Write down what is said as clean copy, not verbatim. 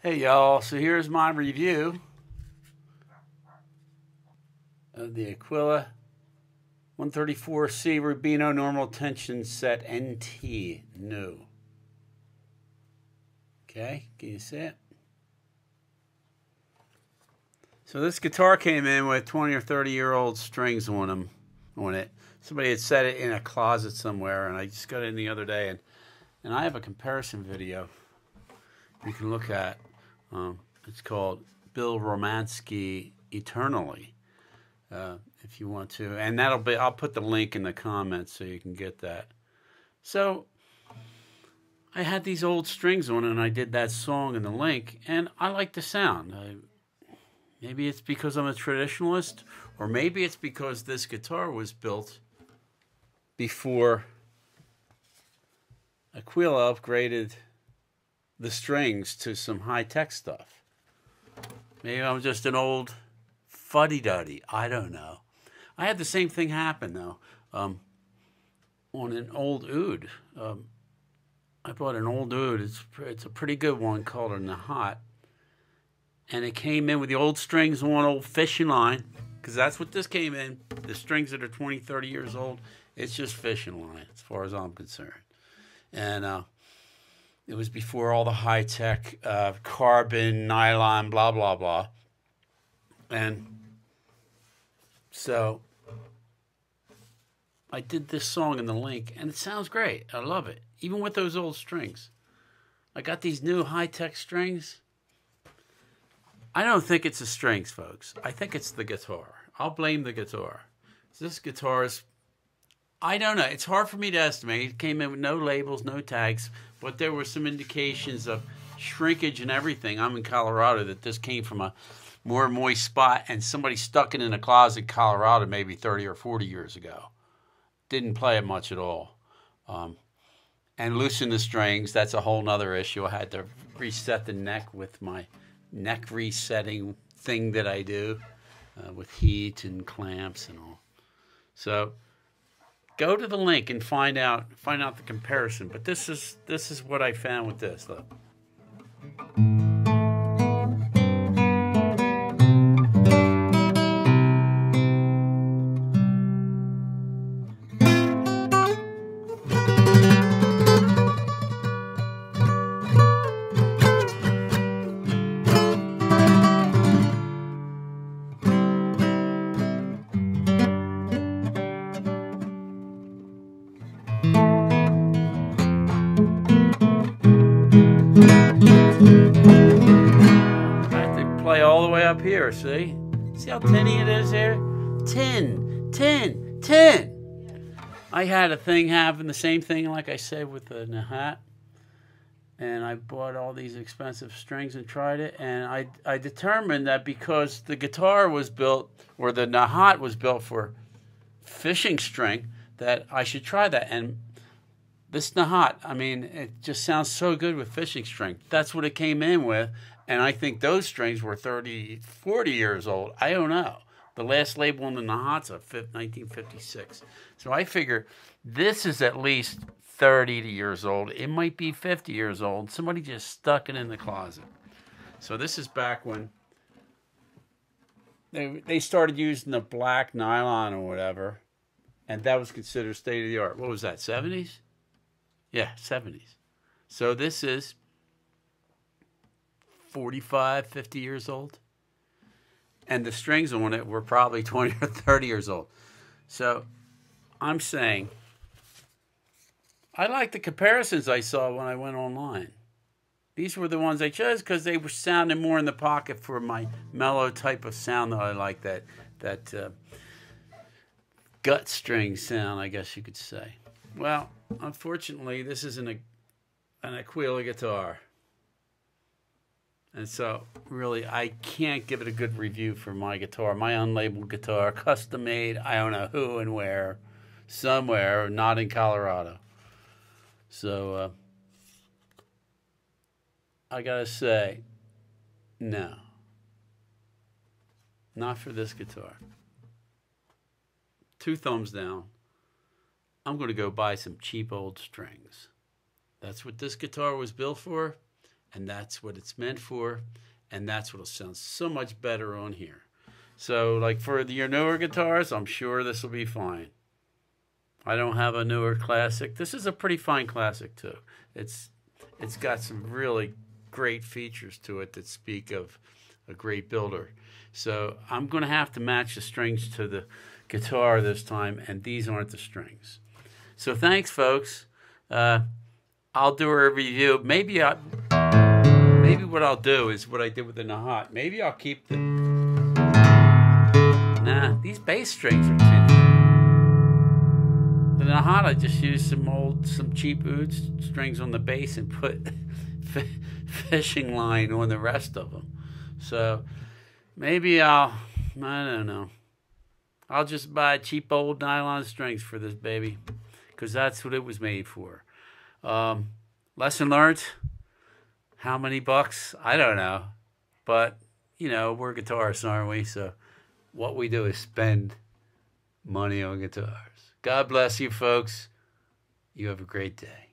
Hey y'all, so here's my review of the Aquila 134C Rubino normal tension set NT new. Okay, can you see it? So this guitar came in with 20 or 30-year-old strings on it. Somebody had set it in a closet somewhere, and I just got it in the other day, and I have a comparison video you can look at. It's called Bill Romansky Eternally, if you want to, and I'll put the link in the comments so you can get that. So I had these old strings on, and I did that song in the link, and I like the sound. Maybe it's because I'm a traditionalist, or maybe it's because this guitar was built before Aquila upgraded the strings to some high-tech stuff. Maybe I'm just an old fuddy-duddy. I don't know. I had the same thing happen, though, on an old oud. I bought an old oud. It's a pretty good one called a Nahat. And it came in with the old strings on, old fishing line, because that's what this came in. The strings that are 20, 30 years old, it's just fishing line as far as I'm concerned. And it was before all the high-tech carbon, nylon, blah, blah, blah. And so I did this song in the link, and it sounds great. I love it, even with those old strings. I got these new high-tech strings. I don't think it's the strings, folks. I think it's the guitar. I'll blame the guitar. This guitar is, I don't know. It's hard for me to estimate. It came in with no labels, no tags, but there were some indications of shrinkage and everything. I'm in Colorado, that this came from a more moist spot, and somebody stuck it in a closet in Colorado maybe 30 or 40 years ago. Didn't play it much at all. And loosen the strings, that's a whole nother issue. I had to reset the neck with my neck resetting thing that I do with heat and clamps and all. So go to the link and find out the comparison. But this is what I found with this. Look. Play all the way up here, see? See how tinny it is here? Tin, tin, tin. I had a thing happen, the same thing, like I said, with the Nahat. And I bought all these expensive strings and tried it. And I determined that because the guitar was built, or the Nahat was built for fishing string, that I should try that. And this Nahat, I mean, it just sounds so good with fishing string. That's what it came in with. And I think those strings were 30, 40 years old. I don't know. The last label on the Nahat's a 1956. So I figure this is at least 30 years old. It might be 50 years old. Somebody just stuck it in the closet. So this is back when they started using the black nylon or whatever. And that was considered state of the art. What was that, 70s? Yeah, 70s. So this is 45, 50 years old. And the strings on it were probably 20 or 30 years old. So I'm saying, I like the comparisons I saw when I went online. These were the ones I chose because they were sounding more in the pocket for my mellow type of sound that I like, that gut string sound, I guess you could say. Well, unfortunately, this isn't an Aquila guitar. And so, really, I can't give it a good review for my guitar. My unlabeled guitar, custom made, I don't know who and where, somewhere, not in Colorado. So, I gotta say, no. Not for this guitar. 2 thumbs down. I'm going to go buy some cheap old strings. That's what this guitar was built for. and that's what it's meant for, and that's what'll sound so much better on here. So, like for your newer guitars, I'm sure this will be fine. I don't have a newer classic. This is a pretty fine classic too. It's got some really great features to it that speak of a great builder. So I'm going to have to match the strings to the guitar this time, and these aren't the strings. So thanks, folks. I'll do a review. Maybe what I'll do is what I did with the Nahat. Maybe I'll keep the... Nah, these bass strings are tinny. The Nahat, I just used some cheap oud strings on the bass and put fishing line on the rest of them. So maybe I don't know. I'll just buy cheap old nylon strings for this baby, because that's what it was made for. Lesson learned. How many bucks? I don't know. But, you know, we're guitarists, aren't we? So what we do is spend money on guitars. God bless you, folks. You have a great day.